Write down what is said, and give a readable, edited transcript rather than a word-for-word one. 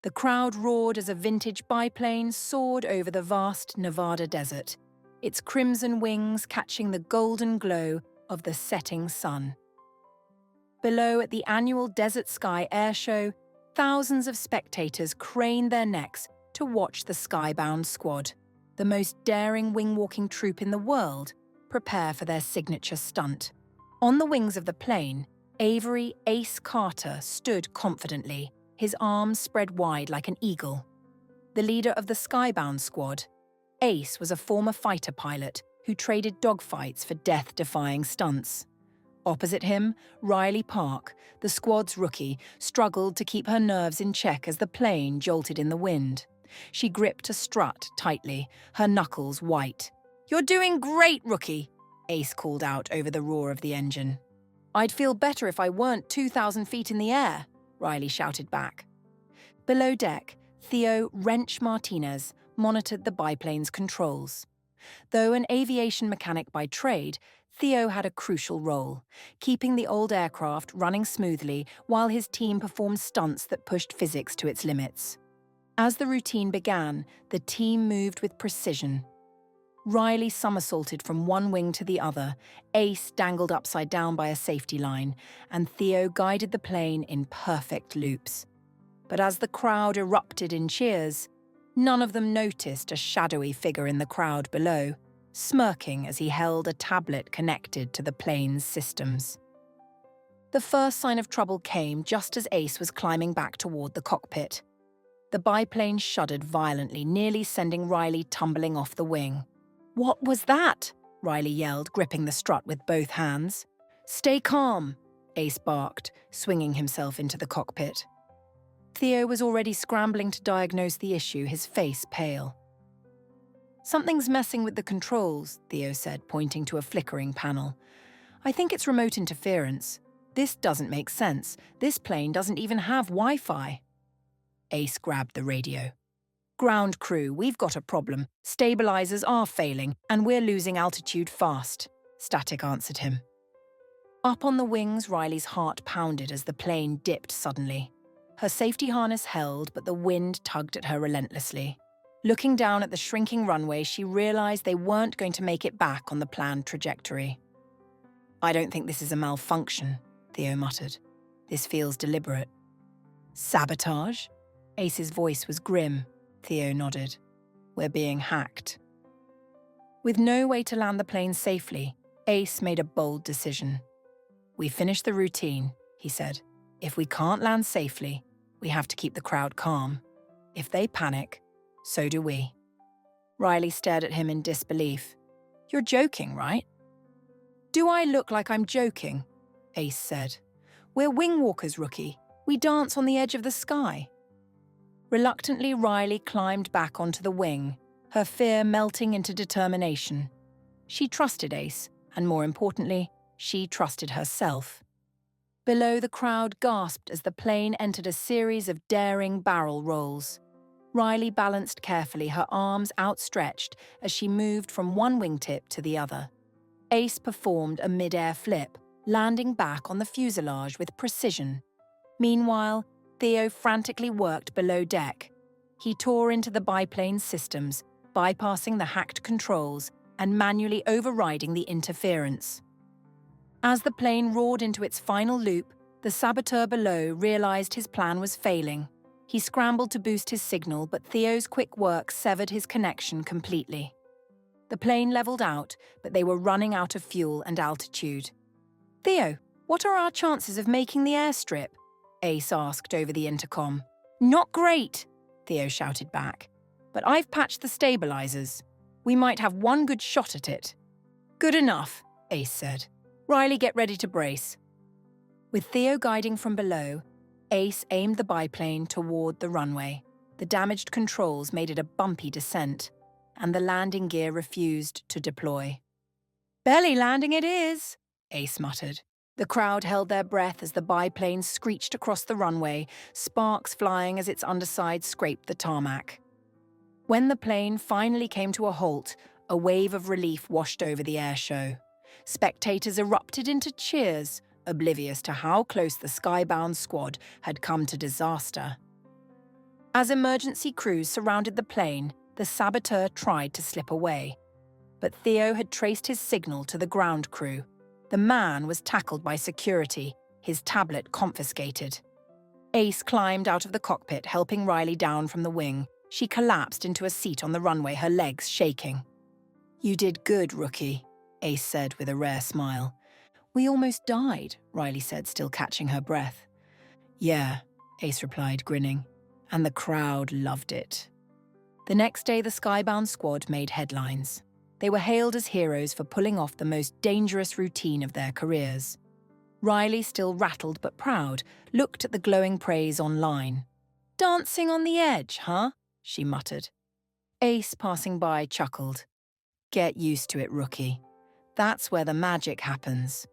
The crowd roared as a vintage biplane soared over the vast Nevada desert, its crimson wings catching the golden glow of the setting sun. Below at the annual Desert Sky Air Show, thousands of spectators craned their necks to watch the Skybound squad, the most daring wing-walking troupe in the world, prepare for their signature stunt. On the wings of the plane, Avery Ace Carter stood confidently, his arms spread wide like an eagle. The leader of the Skybound squad, Ace was a former fighter pilot who traded dogfights for death-defying stunts. Opposite him, Riley Park, the squad's rookie, struggled to keep her nerves in check as the plane jolted in the wind. She gripped a strut tightly, her knuckles white. "You're doing great, rookie," Ace called out over the roar of the engine. "I'd feel better if I weren't 2,000 feet in the air," Riley shouted back. Below deck, Theo Wrench Martinez monitored the biplane's controls. Though an aviation mechanic by trade, Theo had a crucial role, keeping the old aircraft running smoothly while his team performed stunts that pushed physics to its limits. As the routine began, the team moved with precision. Riley somersaulted from one wing to the other, Ace dangled upside down by a safety line, and Theo guided the plane in perfect loops. But as the crowd erupted in cheers, none of them noticed a shadowy figure in the crowd below, smirking as he held a tablet connected to the plane's systems. The first sign of trouble came just as Ace was climbing back toward the cockpit. The biplane shuddered violently, nearly sending Riley tumbling off the wing. "What was that?" Riley yelled, gripping the strut with both hands. "Stay calm," Ace barked, swinging himself into the cockpit. Theo was already scrambling to diagnose the issue, his face pale. "Something's messing with the controls," Theo said, pointing to a flickering panel. "I think it's remote interference. This doesn't make sense. This plane doesn't even have Wi-Fi." Ace grabbed the radio. "Ground crew, we've got a problem. Stabilizers are failing, and we're losing altitude fast," Static answered him. Up on the wings, Riley's heart pounded as the plane dipped suddenly. Her safety harness held, but the wind tugged at her relentlessly. Looking down at the shrinking runway, she realized they weren't going to make it back on the planned trajectory. "I don't think this is a malfunction," Theo muttered. "This feels deliberate." "Sabotage?" Ace's voice was grim. Theo nodded. "We're being hacked." With no way to land the plane safely, Ace made a bold decision. "We finished the routine," he said. "If we can't land safely, we have to keep the crowd calm. If they panic, so do we." Riley stared at him in disbelief. "You're joking, right?" "Do I look like I'm joking?" Ace said. "We're wingwalkers, rookie. We dance on the edge of the sky." Reluctantly, Riley climbed back onto the wing, her fear melting into determination. She trusted Ace, and more importantly, she trusted herself. Below, the crowd gasped as the plane entered a series of daring barrel rolls. Riley balanced carefully, her arms outstretched as she moved from one wingtip to the other. Ace performed a mid-air flip, landing back on the fuselage with precision. Meanwhile, Theo frantically worked below deck. He tore into the biplane's systems, bypassing the hacked controls and manually overriding the interference. As the plane roared into its final loop, the saboteur below realized his plan was failing. He scrambled to boost his signal, but Theo's quick work severed his connection completely. The plane leveled out, but they were running out of fuel and altitude. "Theo, what are our chances of making the airstrip?" Ace asked over the intercom. "Not great," Theo shouted back. "But I've patched the stabilizers. We might have one good shot at it." "Good enough," Ace said. "Riley, get ready to brace." With Theo guiding from below, Ace aimed the biplane toward the runway. The damaged controls made it a bumpy descent, and the landing gear refused to deploy. "Belly landing it is," Ace muttered. The crowd held their breath as the biplane screeched across the runway, sparks flying as its underside scraped the tarmac. When the plane finally came to a halt, a wave of relief washed over the air show. Spectators erupted into cheers, oblivious to how close the Skybound squad had come to disaster. As emergency crews surrounded the plane, the saboteur tried to slip away. But Theo had traced his signal to the ground crew. The man was tackled by security, his tablet confiscated. Ace climbed out of the cockpit, helping Riley down from the wing. She collapsed into a seat on the runway, her legs shaking. "You did good, rookie," Ace said with a rare smile. "We almost died," Riley said, still catching her breath. "Yeah," Ace replied, grinning. "And the crowd loved it." The next day, the Skybound squad made headlines. They were hailed as heroes for pulling off the most dangerous routine of their careers. Riley, still rattled but proud, looked at the glowing praise online. "Dancing on the edge, huh?" she muttered. Ace, passing by, chuckled. "Get used to it, rookie. That's where the magic happens."